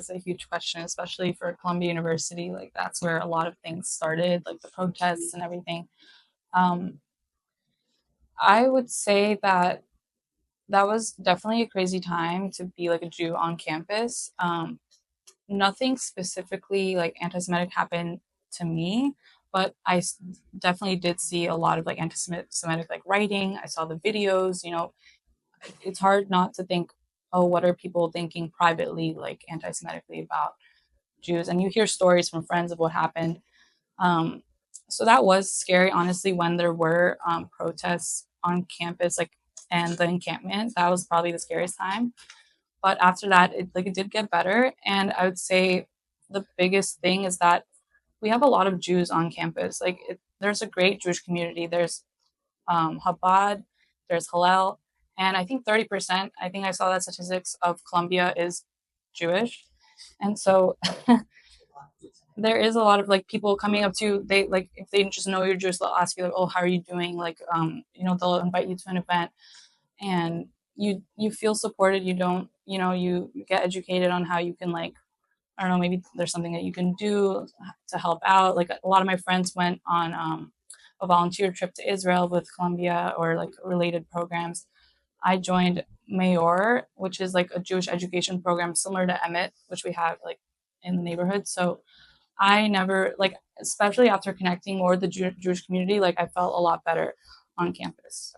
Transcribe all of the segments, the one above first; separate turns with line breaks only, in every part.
is a huge question, especially for Columbia University. Like that's where a lot of things started, like the protests and everything. Um, I would say that that was definitely a crazy time to be like a Jew on campus. Nothing specifically like anti-Semitic happened to me, but definitely did see a lot of like anti-Semitic like writing. I saw the videos. It's hard not to think, oh, what are people thinking privately, like anti-Semitically about Jews? And you hear stories from friends of what happened. Um, so that was scary, honestly, when there were protests on campus, like and the encampment. That was probably the scariest time. But after that, it did get better, and I would say the biggest thing is that we have a lot of Jews on campus. There's a great Jewish community. There's Chabad, there's Hillel, and I think 30%. I think I saw that statistics of Columbia is Jewish, and so there is a lot of like people coming up to you. They like if they just know you're Jewish, they'll ask you like, "Oh, how are you doing?" They'll invite you to an event, and you feel supported. You don't, you get educated on how you can like I don't know, maybe there's something that you can do to help out. Like a lot of my friends went on a volunteer trip to Israel with Columbia or like related programs. I joined Mayor, which is like a Jewish education program similar to Emmett, which we have like in the neighborhood. So I never like, especially after connecting more with the Jewish community, like I felt a lot better on campus.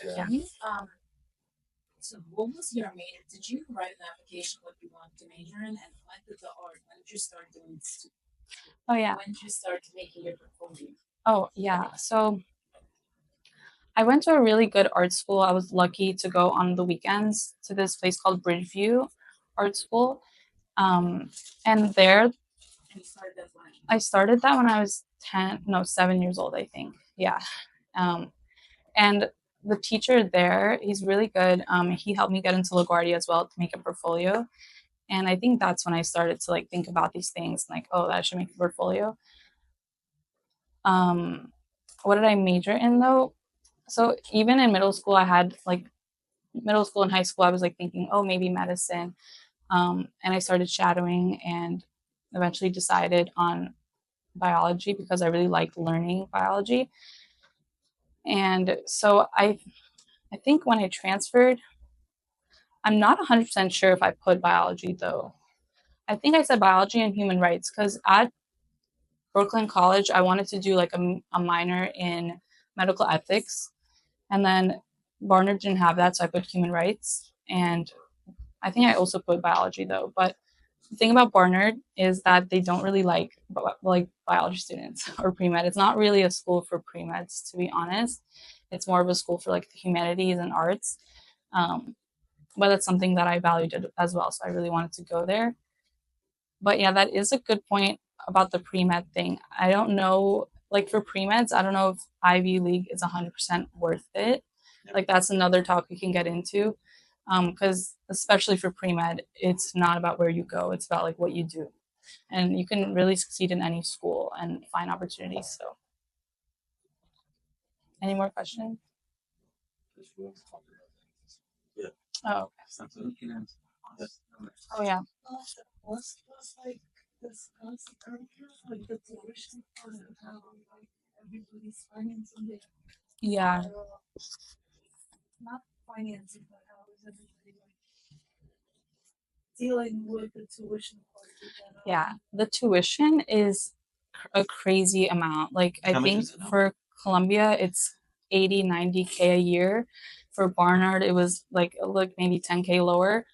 Yeah.
So what was your major? Did you write an application what you want to major in, and when did you start doing this?
Oh yeah.
When did you start making your portfolio?
Oh yeah. So I went to a really good art school. I was lucky to go on the weekends to this place called Bridgeview Art School. And there
And you started that when?
I started that when I was 7 years old, I think. Yeah. Um, and the teacher there, he's really good. He helped me get into LaGuardia as well to make a portfolio. And I think that's when I started to like think about these things, like, oh, that I should make a portfolio. What did I major in though? So even in middle school, I had like middle school and high school, I was like thinking, oh, maybe medicine. And I started shadowing and eventually decided on biology because I really liked learning biology. And so I think when I transferred, I'm not 100% sure if I put biology though. I think I said biology and human rights because at Brooklyn College, I wanted to do like a minor in medical ethics. And then Barnard didn't have that, so I put human rights. And I think I also put biology though. But the thing about Barnard is that they don't really like biology students or pre-med. It's not really a school for pre-meds, to be honest. It's more of a school for like the humanities and arts. Um, but that's something that I valued as well. So I really wanted to go there. But yeah, that is a good point about the pre-med thing. I don't know, like for pre-meds, I don't know if Ivy League is 100% worth it. Like that's another talk we can get into. Because especially for pre-med, it's not about where you go, it's about like what you do. And you can really succeed in any school and find opportunities. So any more questions?
Yeah.
Oh, oh yeah.
What's like discuss like the tuition part and how like everybody's financing it?
Yeah.
Not financing, but how is everybody like dealing with the tuition part?
Yeah. The tuition is a crazy amount. Like I
How much
think
is it now?
for Columbia it's 80, 90K a year. For Barnard it was like maybe 10K lower.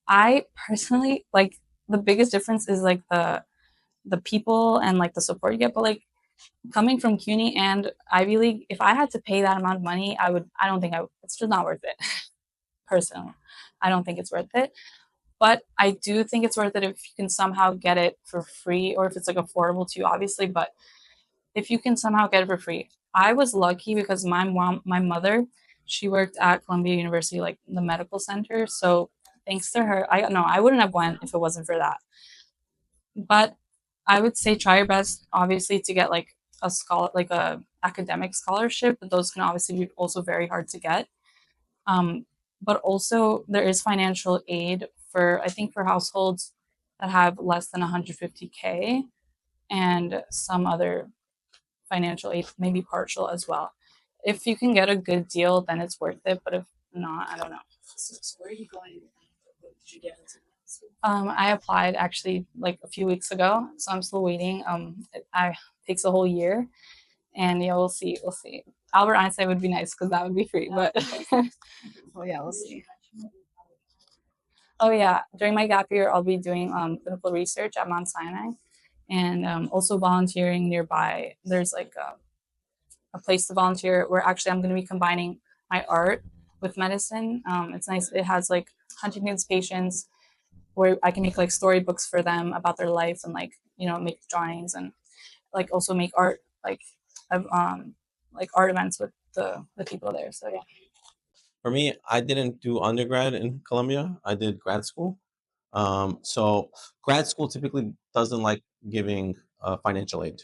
I personally like the biggest difference is like the people and like the support you get, but like coming from CUNY and Ivy League, if I had to pay that amount of money, I don't think it's just not worth it. Personally, I don't think it's worth it. But I do think it's worth it if you can somehow get it for free or if it's like affordable to you, obviously. But if you can somehow get it for free, I was lucky because my mother, she worked at Columbia University, like the medical center. So thanks to her, I wouldn't have went if it wasn't for that. But I would say try your best, obviously, to get like like a academic scholarship. But those can obviously be also very hard to get. Um, but also there is financial aid for, I think, for households that have less than 150K, and some other financial aid, maybe partial as well. If you can get a good deal, then it's worth it. But if not, I don't know.
So where are you going? What did you get into?
I applied actually like a few weeks ago, so I'm still waiting. It takes a whole year, and yeah, we'll see. We'll see. Albert Einstein would be nice because that would be free, but well, yeah, we'll see. Oh yeah, during my gap year, I'll be doing clinical research at Mount Sinai, and also volunteering nearby. There's like a place to volunteer where actually I'm going to be combining my art with medicine. It's nice. It has like Huntington's patients where I can make like storybooks for them about their lives, and like, make drawings, and like also make art, of like art events with the people there. So yeah.
For me, I didn't do undergrad in Columbia. I did grad school. So grad school typically doesn't like giving financial aid.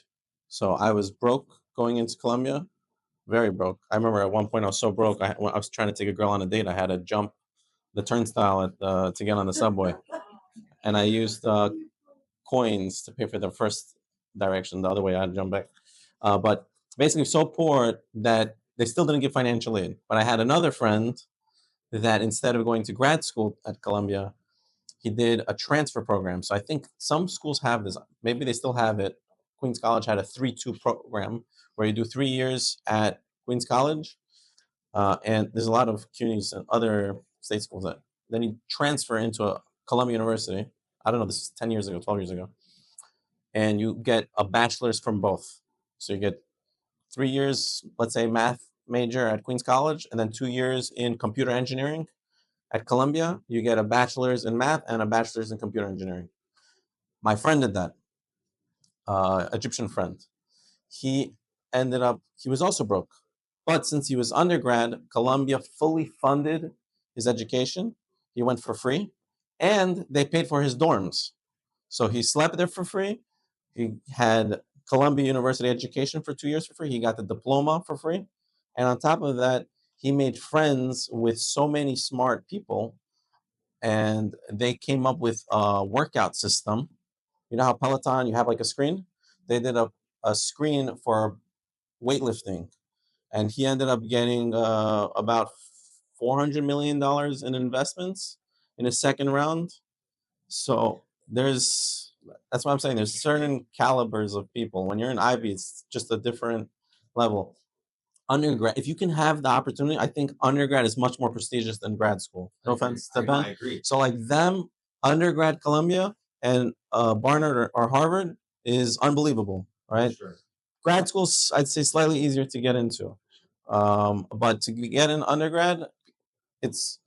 So I was broke going into Columbia, very broke. I remember at one point I was so broke. When I was trying to take a girl on a date. I had to jump the turnstile to get on the subway, and I used coins to pay for the first direction. The other way, I had to jump back. But basically, so poor that they still didn't give financial aid. But I had another friend that instead of going to grad school at Columbia, he did a transfer program. So I think some schools have this. Maybe they still have it. Queens College had a 3-2 program where you do 3 years at Queens College, and there's a lot of CUNYs and other state schools that then you transfer into a Columbia University. I don't know. This is 10 years ago, 12 years ago, and you get a bachelor's from both. So you get 3 years, let's say, math major at Queens College, and then 2 years in computer engineering at Columbia. You get a bachelor's in math and a bachelor's in computer engineering. My friend did that, Egyptian friend. He he was also broke. But since he was undergrad, Columbia fully funded his education. He went for free, and they paid for his dorms. So he slept there for free. He had Columbia University education for 2 years for free. He got the diploma for free. And on top of that, he made friends with so many smart people, and they came up with a workout system. You know how Peloton, you have like a screen? They did a screen for weightlifting, and he ended up getting about $400 million in investments in his second round. So that's what I'm saying. There's certain calibers of people. When you're in Ivy, it's just a different level. Undergrad, if you can have the opportunity, I think undergrad is much more prestigious than grad school. No offense to Ben. I agree. So like them, undergrad Columbia and Barnard or Harvard is unbelievable, right? Sure. Grad school's, I'd say, slightly easier to get into, but to get in undergrad, it's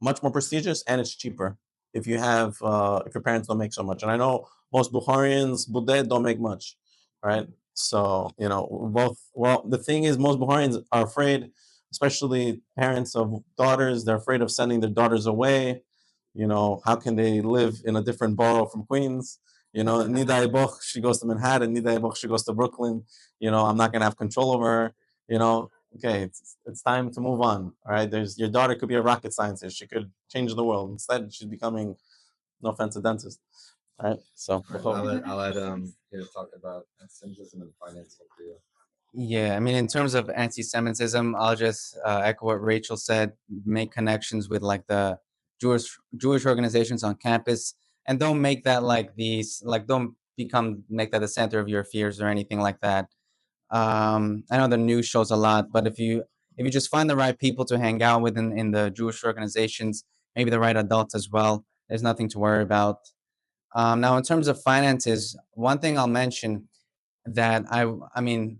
much more prestigious and it's cheaper if your parents don't make so much. And I know most Bukharians, Budeh, don't make much, right? So both. Well, the thing is, most Bukharians are afraid, especially parents of daughters. They're afraid of sending their daughters away. How can they live in a different borough from Queens? Nida Boch, she goes to Manhattan. Nida Boch, she goes to Brooklyn. I'm not gonna have control over her. Okay, it's time to move on. All right, your daughter could be a rocket scientist. She could change the world. Instead, she's becoming, no offense, a dentist. All right, so
I'll let here talk about anti-Semitism and financing for you.
Yeah, I mean, in terms of anti-Semitism, I'll just echo what Rachel said. Make connections with like the Jewish organizations on campus, and don't make that like don't make that the center of your fears or anything like that. I know the news shows a lot, but if you just find the right people to hang out with in the Jewish organizations, maybe the right adults as well, there's nothing to worry about. Now, in terms of finances, one thing I'll mention that I mean,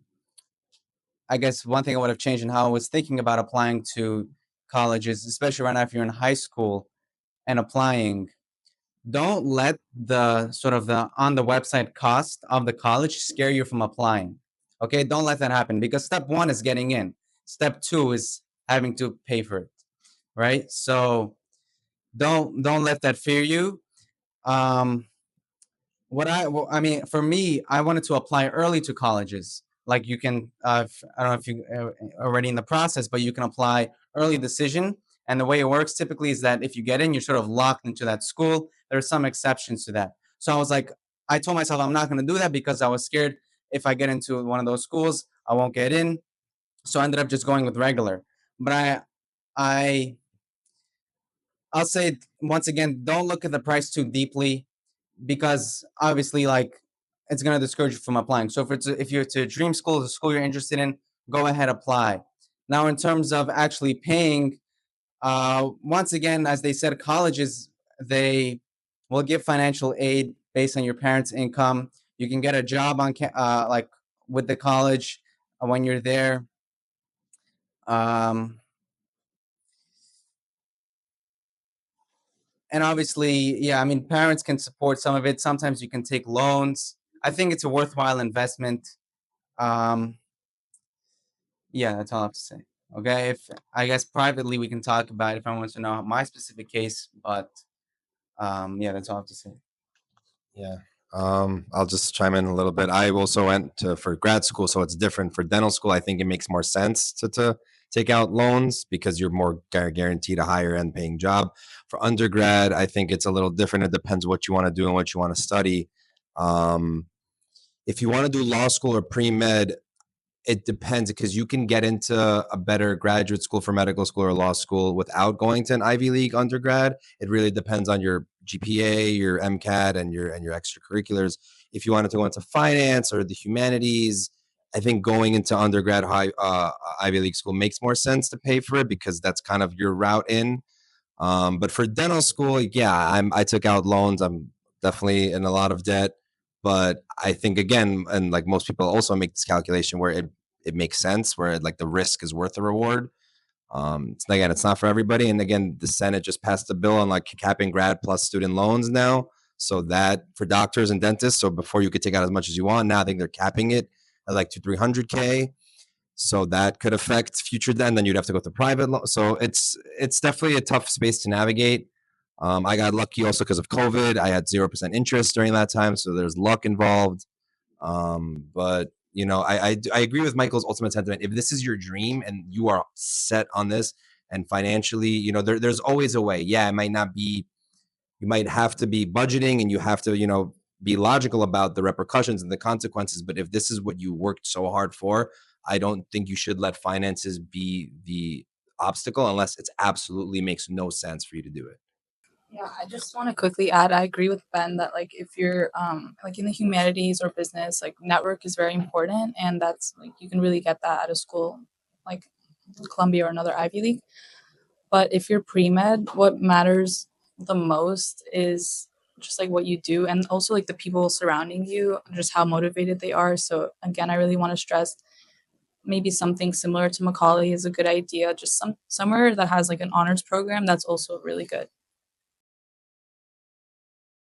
I guess one thing I would have changed in how I was thinking about applying to colleges, especially right now if you're in high school and applying, don't let the sort of the on the website cost of the college scare you from applying. Okay, don't let that happen because step one is getting in. Step two is having to pay for it, right? So don't let that fear you. Um, I mean, for me, I wanted to apply early to colleges. Like you can, I don't know if you already in the process, but you can apply early decision, And the way it works typically is that if you get in, you're sort of locked into that school. There are some exceptions to that. So I was like, I told myself I'm not going to do that because I was scared if I get into one of those schools, I won't get in. So I ended up just going with regular. But I I'll say once again, don't look at the price too deeply because obviously, like, it's gonna discourage you from applying. So if you're to a dream school, the school you're interested in, go ahead, apply. Now, in terms of actually paying, once again, as they said, colleges, they will give financial aid based on your parents' income. You can get a job on like with the college when you're there. Um, and obviously, yeah, I mean, parents can support some of it. Sometimes you can take loans. I think it's a worthwhile investment. Um, yeah, that's all I have to say. Okay, if I guess privately we can talk about it if I want to know my specific case, but yeah, that's all I have to say.
Yeah. I'll just chime in a little bit. I also went for grad school, so it's different. For dental school, I think it makes more sense to take out loans because you're more guaranteed a higher end paying job. For undergrad, I think it's a little different. It depends what you want to do and what you want to study. Um, if you want to do law school or pre-med, it depends because you can get into a better graduate school for medical school or law school without going to an Ivy League undergrad. It really depends on your GPA, your MCAT, and your extracurriculars. If you wanted to go into finance or the humanities, I think going into undergrad Ivy League school makes more sense to pay for it because that's kind of your route in. But for dental school, yeah, I took out loans. I'm definitely in a lot of debt. But I think again, and like most people also make this calculation where it makes sense, where like the risk is worth the reward. It's not for everybody. And again, the Senate just passed a bill on like capping grad plus student loans now. So that for doctors and dentists, so before you could take out as much as you want, now I think they're capping it at like 300K. So that could affect future debt. And then you'd have to go to private loan. So it's definitely a tough space to navigate. I got lucky also because of COVID. I had 0% interest during that time, so there's luck involved. But you know, I agree with Michael's ultimate sentiment. If this is your dream and you are set on this, and financially, you know, there's always a way. Yeah, it might not be. You might have to be budgeting, and you have to, you know, be logical about the repercussions and the consequences. But if this is what you worked so hard for, I don't think you should let finances be the obstacle unless it absolutely makes no sense for you to do it.
Yeah, I just want to quickly add, I agree with Ben that like if you're like in the humanities or business, like network is very important and that's like you can really get that at a school like Columbia or another Ivy League. But if you're pre-med, what matters the most is just like what you do and also like the people surrounding you, just how motivated they are. So again, I really want to stress maybe something similar to Macaulay is a good idea. Just somewhere that has like an honors program that's also really good.